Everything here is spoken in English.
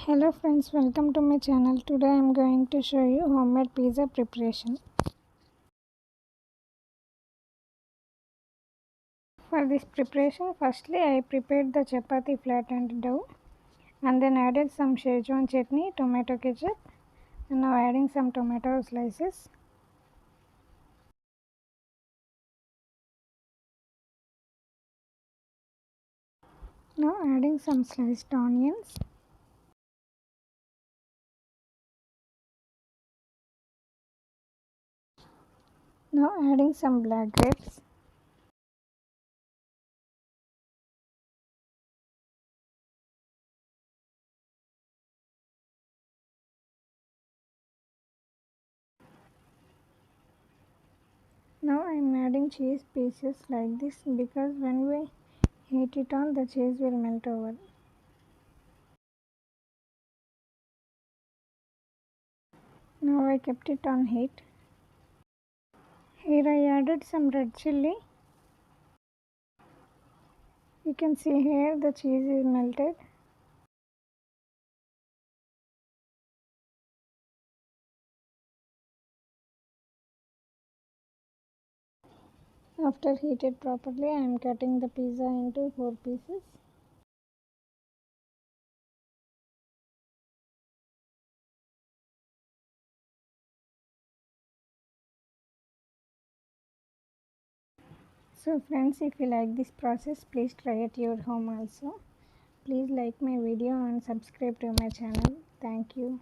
Hello friends, welcome to my channel. Today I am going to show you homemade pizza preparation. For this preparation, firstly I prepared the chapati flattened dough and then added some Szechuan chutney, tomato ketchup, and now adding some tomato slices. Now adding some sliced onions. Now adding some black grapes. Now I am adding cheese pieces like this because when we heat it on, the cheese will melt over. Now I kept it on heat. Here I added some red chilli. You can see here the cheese is melted. After heated properly, I am cutting the pizza into 4 pieces. So friends, if you like this process, please try at your home also. Please like my video and subscribe to my channel. Thank you.